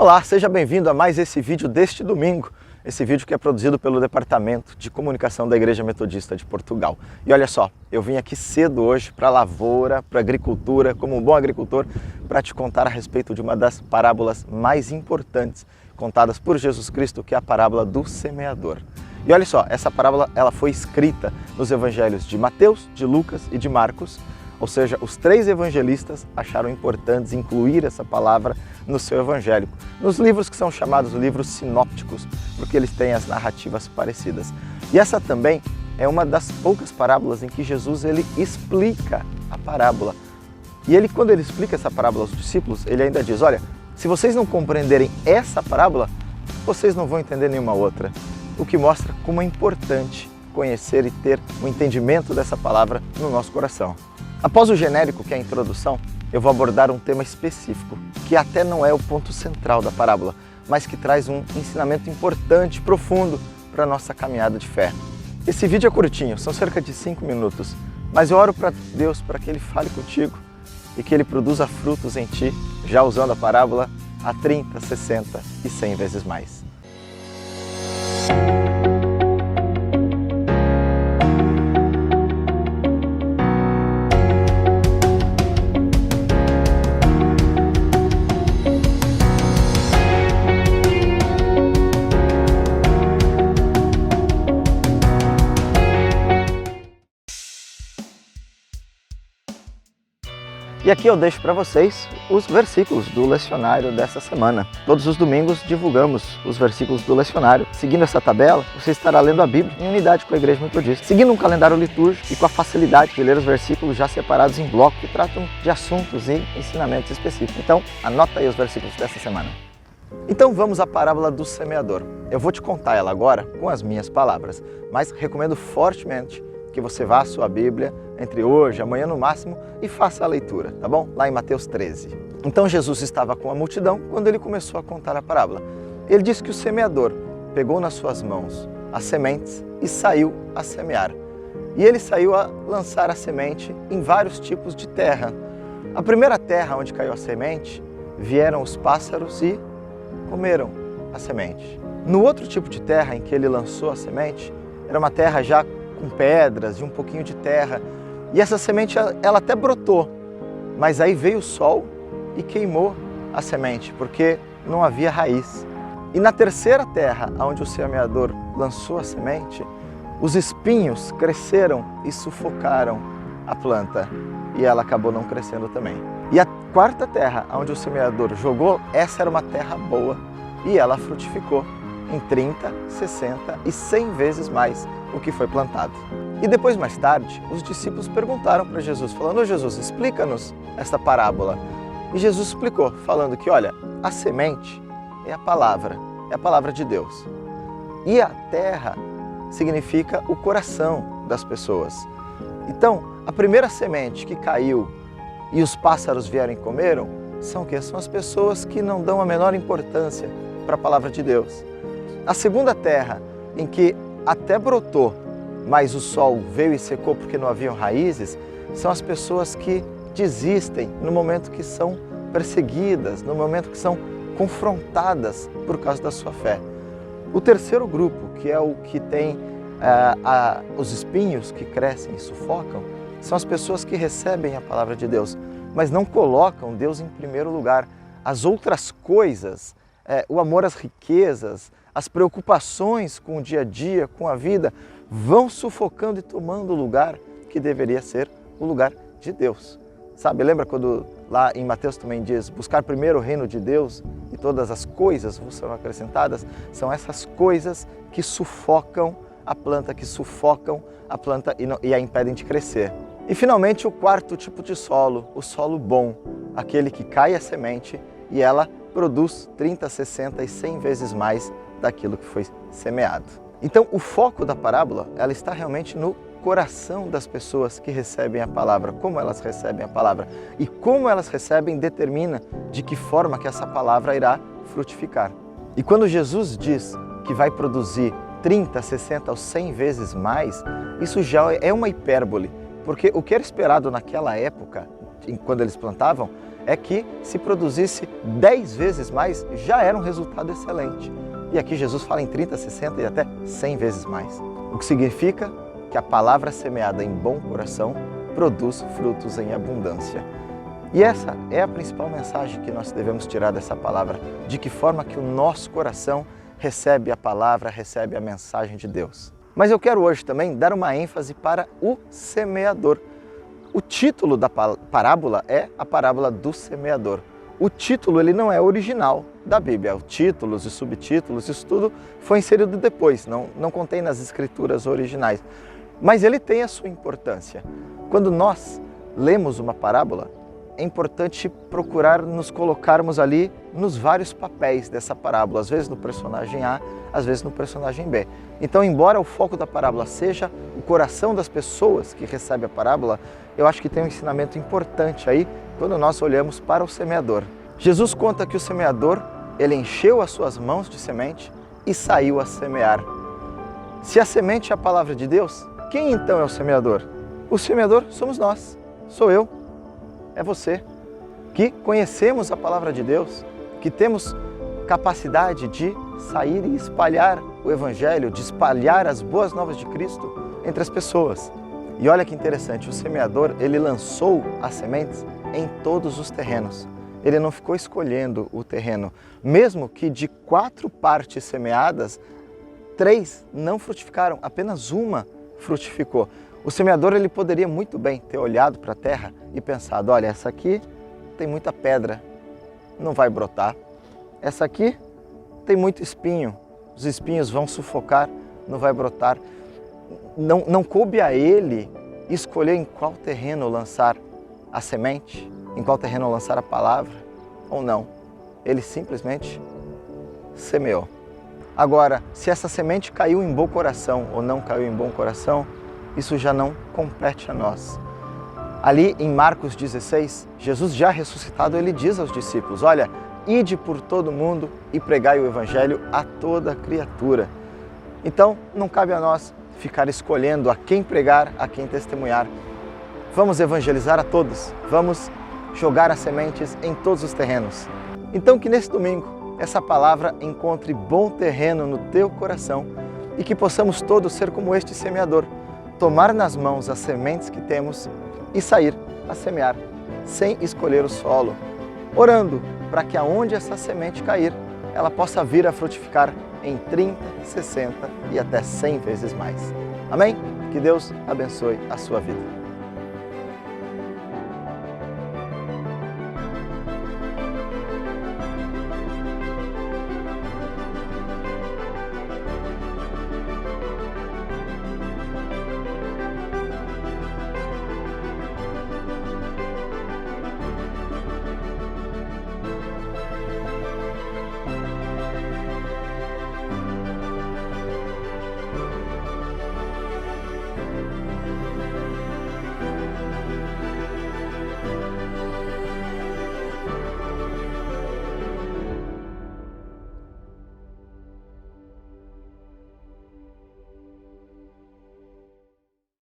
Olá, seja bem-vindo a mais esse vídeo deste domingo. Esse vídeo que é produzido pelo Departamento de Comunicação da Igreja Metodista de Portugal. E olha só, eu vim aqui cedo hoje para a lavoura, para a agricultura, como um bom agricultor, para te contar a respeito de uma das parábolas mais importantes contadas por Jesus Cristo, que é a parábola do semeador. E olha só, essa parábola ela foi escrita nos evangelhos de Mateus, de Lucas e de Marcos. Ou seja, os três evangelistas acharam importantes incluir essa palavra no seu evangelho, nos livros que são chamados livros sinópticos, porque eles têm as narrativas parecidas. E essa também é uma das poucas parábolas em que Jesus ele explica a parábola. E ele, quando ele explica essa parábola aos discípulos, ele ainda diz, olha, se vocês não compreenderem essa parábola, vocês não vão entender nenhuma outra. O que mostra como é importante conhecer e ter um entendimento dessa palavra no nosso coração. Após o genérico, que é a introdução, eu vou abordar um tema específico, que até não é o ponto central da parábola, mas que traz um ensinamento importante, profundo, para a nossa caminhada de fé. Esse vídeo é curtinho, são cerca de 5 minutos, mas eu oro para Deus para que Ele fale contigo e que Ele produza frutos em ti, já usando a parábola a 30, 60 e 100 vezes mais. E aqui eu deixo para vocês os versículos do lecionário dessa semana. Todos os domingos divulgamos os versículos do lecionário. Seguindo essa tabela, você estará lendo a Bíblia em unidade com a Igreja Metodista, seguindo um calendário litúrgico e com a facilidade de ler os versículos já separados em blocos que tratam de assuntos e ensinamentos específicos. Então, anota aí os versículos dessa semana. Então vamos à parábola do semeador. Eu vou te contar ela agora com as minhas palavras, mas recomendo fortemente que você vá à sua Bíblia entre hoje e amanhã no máximo e faça a leitura, tá bom? Lá em Mateus 13. Então Jesus estava com a multidão quando ele começou a contar a parábola. Ele disse que o semeador pegou nas suas mãos as sementes e saiu a semear. E ele saiu a lançar a semente em vários tipos de terra. A primeira terra onde caiu a semente, vieram os pássaros e comeram a semente. No outro tipo de terra em que ele lançou a semente, era uma terra já com pedras e um pouquinho de terra. E essa semente, ela até brotou, mas aí veio o sol e queimou a semente, porque não havia raiz. E na terceira terra, onde o semeador lançou a semente, os espinhos cresceram e sufocaram a planta, e ela acabou não crescendo também. E a quarta terra, onde o semeador jogou, essa era uma terra boa, e ela frutificou em 30, 60 e 100 vezes mais o que foi plantado. E depois, mais tarde, os discípulos perguntaram para Jesus, falando, Jesus, explica-nos esta parábola. E Jesus explicou, falando que, olha, a semente é a palavra de Deus. E a terra significa o coração das pessoas. Então, a primeira semente que caiu e os pássaros vieram e comeram, são o quê? São as pessoas que não dão a menor importância para a palavra de Deus. A segunda terra, em que até brotou, mas o sol veio e secou porque não haviam raízes, são as pessoas que desistem no momento que são perseguidas, no momento que são confrontadas por causa da sua fé. O terceiro grupo, que é o que tem os espinhos que crescem e sufocam, são as pessoas que recebem a palavra de Deus, mas não colocam Deus em primeiro lugar. As outras coisas, o amor às riquezas, as preocupações com o dia a dia, com a vida, vão sufocando e tomando o lugar que deveria ser o lugar de Deus. Sabe, lembra quando lá em Mateus também diz, buscar primeiro o reino de Deus e todas as coisas vos serão acrescentadas? São essas coisas que sufocam a planta, e a impedem de crescer. E finalmente o quarto tipo de solo, o solo bom, aquele que cai a semente e ela produz 30, 60 e 100 vezes mais daquilo que foi semeado. Então, o foco da parábola, ela está realmente no coração das pessoas que recebem a palavra, como elas recebem a palavra. E como elas recebem determina de que forma que essa palavra irá frutificar. E quando Jesus diz que vai produzir 30, 60 ou 100 vezes mais, isso já é uma hipérbole, porque o que era esperado naquela época, quando eles plantavam, é que se produzisse 10 vezes mais, já era um resultado excelente. E aqui Jesus fala em 30, 60 e até 100 vezes mais. O que significa que a palavra semeada em bom coração produz frutos em abundância. E essa é a principal mensagem que nós devemos tirar dessa palavra. De que forma que o nosso coração recebe a palavra, recebe a mensagem de Deus. Mas eu quero hoje também dar uma ênfase para o semeador. O título da parábola é a parábola do semeador. O título ele não é original da Bíblia. Os títulos e subtítulos, isso tudo foi inserido depois, não contém nas escrituras originais. Mas ele tem a sua importância. Quando nós lemos uma parábola, é importante procurar nos colocarmos ali nos vários papéis dessa parábola, às vezes no personagem A, às vezes no personagem B. Então, embora o foco da parábola seja o coração das pessoas que recebem a parábola, eu acho que tem um ensinamento importante aí quando nós olhamos para o semeador. Jesus conta que o semeador, ele encheu as suas mãos de semente e saiu a semear. Se a semente é a palavra de Deus, quem então é o semeador? O semeador somos nós, sou eu, é você, que conhecemos a palavra de Deus, que temos capacidade de sair e espalhar o Evangelho, de espalhar as boas novas de Cristo entre as pessoas. E olha que interessante, o semeador, ele lançou as sementes em todos os terrenos. Ele não ficou escolhendo o terreno. Mesmo que de 4 partes semeadas, 3 não frutificaram, apenas uma frutificou. O semeador ele poderia muito bem ter olhado para a terra e pensado, olha, essa aqui tem muita pedra, não vai brotar. Essa aqui tem muito espinho, os espinhos vão sufocar, não vai brotar. Não coube a ele escolher em qual terreno lançar a semente, em qual terreno lançar a palavra ou não. Ele simplesmente semeou. Agora, se essa semente caiu em bom coração ou não caiu em bom coração, isso já não compete a nós. Ali em Marcos 16, Jesus já ressuscitado, ele diz aos discípulos, olha, ide por todo mundo e pregai o Evangelho a toda criatura. Então, não cabe a nós ficar escolhendo a quem pregar, a quem testemunhar. Vamos evangelizar a todos, vamos jogar as sementes em todos os terrenos. Então que nesse domingo essa palavra encontre bom terreno no teu coração e que possamos todos ser como este semeador, tomar nas mãos as sementes que temos e sair a semear, sem escolher o solo, orando para que aonde essa semente cair, ela possa vir a frutificar em 30, 60 e até 100 vezes mais. Amém? Que Deus abençoe a sua vida.